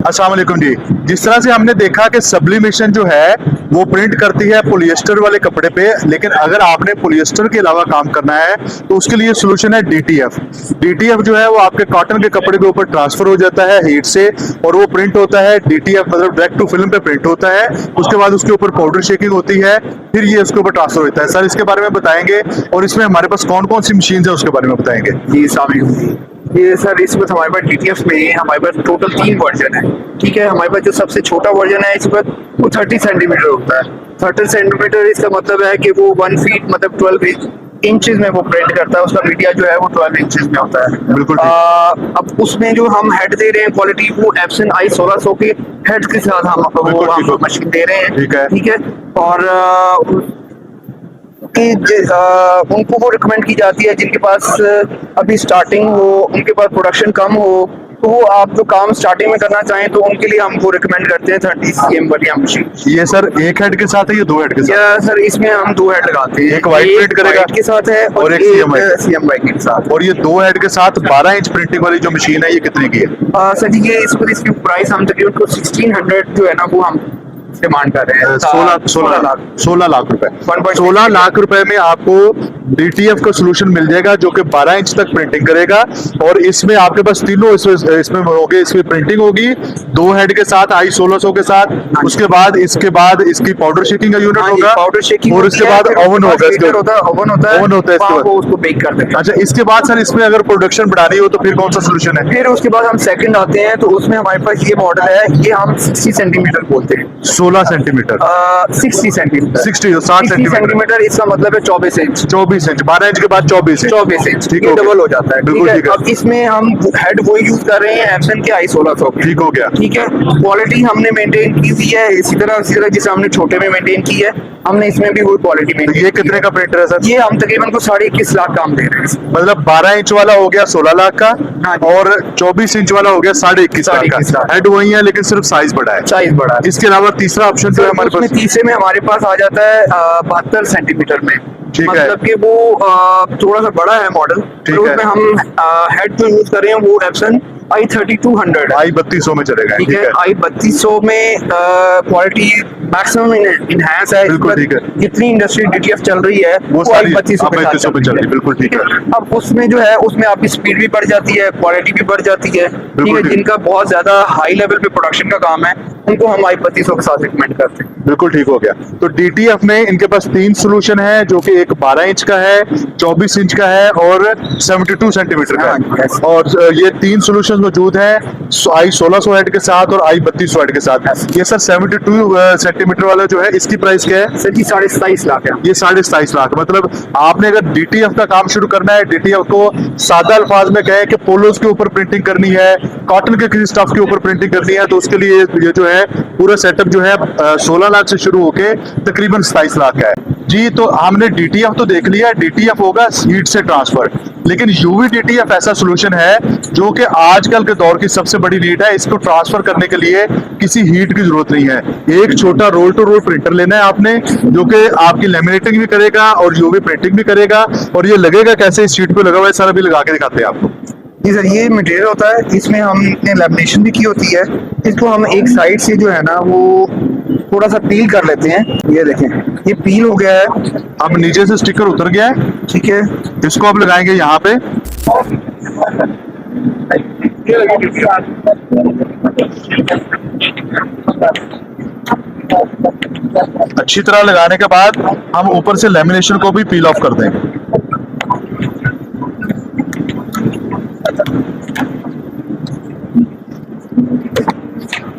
अस्सलाम वालेकुम जी। जिस तरह से हमने देखा कि सब्लिमेशन जो है वो प्रिंट करती है पॉलिएस्टर वाले कपड़े पे, लेकिन अगर आपने पॉलिएस्टर के अलावा काम करना है तो उसके लिए सोल्यूशन है डीटीएफ। डीटीएफ जो है वो आपके कॉटन के कपड़े के ऊपर ट्रांसफर हो जाता है हीट से, और वो प्रिंट होता है डीटीएफ, मतलब डायरेक्ट टू फिल्म पे प्रिंट होता है। उसके बाद उसके ऊपर पाउडर शेकिंग होती है, फिर ये उसके ऊपर ट्रांसफर होता है। सर इसके बारे में बताएंगे, और इसमें हमारे पास कौन कौन सी मशीन है उसके बारे में बताएंगे। जी सामने ये सर इसमें हमारे पास डीटीएफ में हमारे पास टोटल 3 वर्जन है। ठीक है, हमारे पास जो सबसे छोटा वर्जन है इसमें वो 30 सेंटीमीटर होता है। 30 सेंटीमीटर इसका मतलब है कि वो 1 फीट मतलब 12 इंचेस में वो प्रिंट करता है। उसका मीडिया जो है वो 12 इंचेस में होता है। बिल्कुल। अब उसमें जो हम हेड दे रहे हैं क्वालिटी वो एप्सन आई 1600 के हेड के साथ हम मशीन दे रहे हैं। ठीक है, और उनको वो रिकमेंड की जाती है जिनके पास अभी स्टार्टिंग हो, उनके पास प्रोडक्शन कम हो, तो वो आप जो काम स्टार्टिंग में करना चाहें तो उनके लिए हम वो रिकमेंड करते हैं 30 cm वाली मशीन। ये सर एक हेड के साथ है या 2 हेड के साथ? या सर इसमें हम 2 हेड लगाते हैं, एक वाइट प्रिंट करेगा के साथ है और एक CMY के साथ। और ये 2 हेड के साथ 12 इंच प्रिंटिंग वाली जो मशीन है ये कितने की है? सर जी ये इसकी प्राइस हम तकरीबन 1600 जो है ना वो हम डिमांड कर रहे हैं। 16 लाख रुपए। 16 लाख रुपए में आपको डीटीएफ का सोल्यूशन मिल जाएगा जो कि 12 इंच तक प्रिंटिंग करेगा, और इसमें आपके पास तीनों इसमें होंगे। इसमें प्रिंटिंग होगी 2 हेड के साथ आई 1600 के साथ, उसके बाद इसकी पाउडर शेकिंग का यूनिट होगा, पाउडर शेकिंग, और उसके बाद ओवन होगा। ओवन होता है इसके बाद उसको बेक कर देते हैं। अच्छा, इसके बाद सर इसमें अगर प्रोडक्शन बढ़ानी हो तो फिर कौन सा सोल्यूशन है? फिर उसके बाद हम सेकंड आते हैं, तो उसमें हमारे पास ये मॉडल है, ये हम 60 सेंटीमीटर बोलते हैं। 16 सेंटीमीटर 60 सेंटीमीटर 60 सेंटीमीटर इसका मतलब है 24 इंच। 24 इंच 12 इंच के बाद 24 इंच ये डबल हो जाता है। ठीक है, अब इसमें हम हेड वही यूज कर रहे हैं एप्सन के आई 1600। ठीक हो गया। ठीक है, क्वालिटी हमने मेंटेन की हुई है इसी तरह जैसे हमने छोटे में मेंटेन की है, हमने इसमें भी वही क्वालिटी मेंटेन। ये कितने का प्रिंटर है सर? ये हम तकरीबन को 21.5 लाख काम दे रहे हैं। मतलब 12 इंच वाला हो गया 16 लाख का, और 24 इंच वाला हो गया 21.5 लाख का। हेड वही है लेकिन सिर्फ साइज बड़ा है। साइज बड़ा है। इसके अलावा तीसरा ऑप्शन जो है हमारे पास, तीसरे में हमारे पास आ जाता है 72 सेंटीमीटर में। ठीक है, मतलब कि वो थोड़ा सा बड़ा है मॉडल। ठीक है, उसमें हम हेड जो यूज कर रहे हैं वो एप्सन आई 3200 आई 3200 में चलेगा। ठीक है, आई 3200 में क्वालिटी मैक्सिमम इनहैंस है। बिल्कुल ठीक है। जितनी इंडस्ट्री डीटीएफ चल रही है वो आई 3200 पे चल रही है। बिल्कुल ठीक है। अब उसमें जो है उसमें आपकी स्पीड भी बढ़ जाती है, क्वालिटी भी बढ़ जाती है। ठीक है, जिनका बहुत ज्यादा हाई लेवल पे प्रोडक्शन का काम है उनको हम आई 3200 के साथ रिकमेंड करते हैं। बिल्कुल ठीक हो गया। तो डीटीएफ में इनके पास 3 सोल्यूशन है, जो कि एक 12 इंच का है, 24 इंच का है और 72 सेंटीमीटर का है। और ये 3 सोल्यूशन मौजूद है आई 1600 हेड के साथ और आई 3200 हेड के साथ। ये सर 72 सेंटीमीटर वाला जो है इसकी प्राइस क्या है? सर जी 27.5 लाख है। ये 27.5 लाख। मतलब आपने अगर डीटीएफ का काम शुरू करना है, डीटीएफ को सादा अल्फाज में कहें कि पोलोज के ऊपर प्रिंटिंग करनी है, कॉटन के किसी स्टफ के ऊपर प्रिंटिंग करनी है, तो उसके लिए ये जो है पूरा सेटअप जो है 16 लाख से शुरू होके तकरीबन 27 लाख का है जी। तो हमने डीटीएफ तो देख लिया, डीटीएफ होगा हीट से ट्रांसफर, लेकिन यूवी डीटीएफ ऐसा सोल्यूशन है जो कि आजकल के दौर की सबसे बड़ी नीड है। इसको ट्रांसफर करने के लिए किसी हीट की जरूरत नहीं है। एक छोटा रोल टू रोल प्रिंटर लेना है आपने, जो कि आपकी लेमिनेटिंग भी करेगा और यूवी प्रिंटिंग भी करेगा। और ये लगेगा कैसे, इस शीट पे लगा हुआ है, सर अभी लगा के दिखाते हैं आपको। जी सर, ये मटेरियल होता है, इसमें हमने लैमिनेशन भी की होती है। इसको हम एक साइड से जो है ना वो थोड़ा सा पील कर लेते हैं। ये देखें, ये पील हो गया है। अब नीचे से स्टिकर उतर गया है। ठीक है, इसको अब लगाएंगे यहाँ पे। अच्छी तरह लगाने के बाद हम ऊपर से लेमिनेशन को भी पील ऑफ कर देंगे।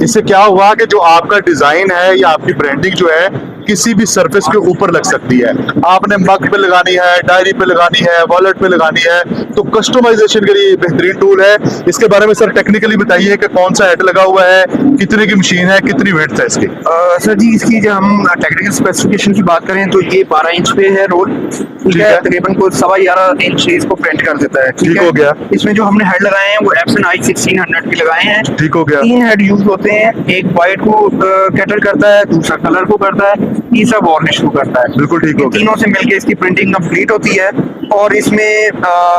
इससे क्या हुआ कि जो आपका डिजाइन है या आपकी ब्रांडिंग जो है किसी भी सरफेस के ऊपर लग सकती है। आपने मग पे लगानी है, डायरी पे लगानी है, वॉलेट पे लगानी है, तो कस्टमाइजेशन के लिए बेहतरीन टूल है। इसके बारे में सर टेक्निकली बताइए कि कौन सा हेड लगा हुआ है, कितने की मशीन है, कितनी वेट है इसकी? सर जी इसकी जब हम टेक्निकल स्पेसिफिकेशन की बात करें तो ये 12 इंच पे है रोल। ठीक है, तकरीबन को 11.25 इंच इसको प्रिंट कर देता है। ठीक हो गया। इसमें जो हमने हेड लगाए हैं वो एप्सन आई 1600 के लगाए हैं। ठीक हो गया। 3 हेड यूज होते हैं, एक व्हाइट को कैटर करता है, दूसरा कलर को करता है, तीसरा वार्निश को करता है। बिल्कुल ठीक हो गया। तीनों से मिलकर इसकी प्रिंटिंग कंप्लीट होती है और इसमें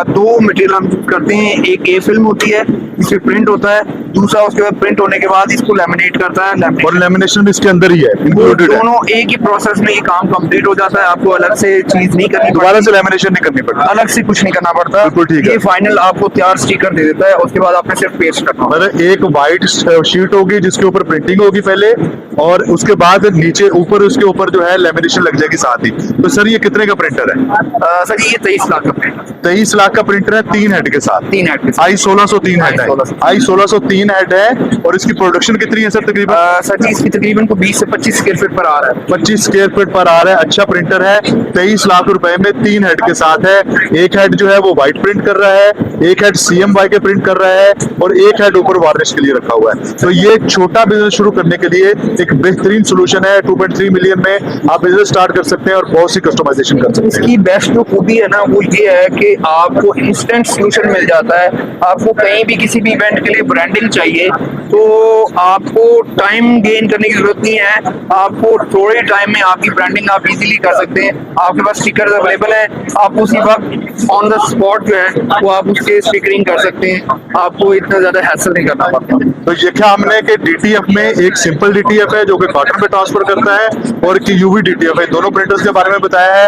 दो मटेरियल हम यूज करते हैं, एक ए फिल्म होती है इसमें प्रिंट होता है, दूसरा उसके बाद प्रिंट होने के बाद इसको लैमिनेट करता है। और लेमिनेशन भी इसके अंदर ही है, इंक्लूडेड है। दोनों एक ही प्रोसेस में ये काम कंप्लीट हो जाता है, आपको अलग से चीज नहीं करनी दोबारा पड़ती, से लेमिनेशन नहीं करनी पड़ती। अलग से कुछ नहीं करना पड़ता। बिल्कुल ठीक है। ये फाइनल आपको तैयार स्टिकर दे देता है, उसके बाद आपने सिर्फ पेस्ट करना होता है। मतलब एक वाइट शीट होगी जिसके ऊपर प्रिंटिंग होगी पहले, और उसके बाद नीचे ऊपर उसके ऊपर जो है लेमिनेशन लग जाएगी साथ ही। तो सर ये कितने का प्रिंटर है? सर ये 23 लाख का प्रिंटर, 23 लाख का प्रिंटर है, 3 हेड के साथ। 3 हेड के साथ। i1603 हेड है, i1603 हेड है। और इसकी प्रोडक्शन कितनी है सर तकरीबन? सर जी इसकी तकरीबन को 20 से 25 स्क्वायर फीट पर आ रहा है। 25 स्क्वायर फीट पर आ रहा है। अच्छा प्रिंटर है, 23 लाख रुपए में 3 हेड के साथ है। एक हेड जो है वो व्हाइट प्रिंट कर रहा है, एक हेड CMY के प्रिंट कर रहा है, और एक हेड ऊपर वार्निश के लिए रखा हुआ है। तो ये एक छोटा बिजनेस शुरू करने के लिए एक बेहतरीन सोल्यूशन है। 2.3 मिलियन में आप बिजनेस स्टार्ट कर सकते हैं और बहुत सी कस्टमाइजेशन कर सकते हैं। इसकी बेस्ट जो खूबी है ना वो ये है कि आपको इंस्टेंट सोल्यूशन मिल जाता है। आपको कहीं भी किसी भी इवेंट के लिए ब्रांडिंग चाहिए तो आपको टाइम गेन करने की जरूरत नहीं है, आपको थोड़े टाइम में आपकी ब्रांडिंग आप इजीली कर सकते हैं। आपके पास स्टिकर्स अवेलेबल है, आप उसी वक्त ऑन द स्पॉट जो है वो आप उसके स्टिकरिंग कर सकते हैं, आपको इतना ज्यादा हैसल नहीं करना पड़ता। तो ये क्या हमने कि DTF में एक सिंपल DTF है जो कि कॉटन पे ट्रांसफर करता है, और कि UV DTF है, दोनों प्रिंटर्स के बारे में बताया है।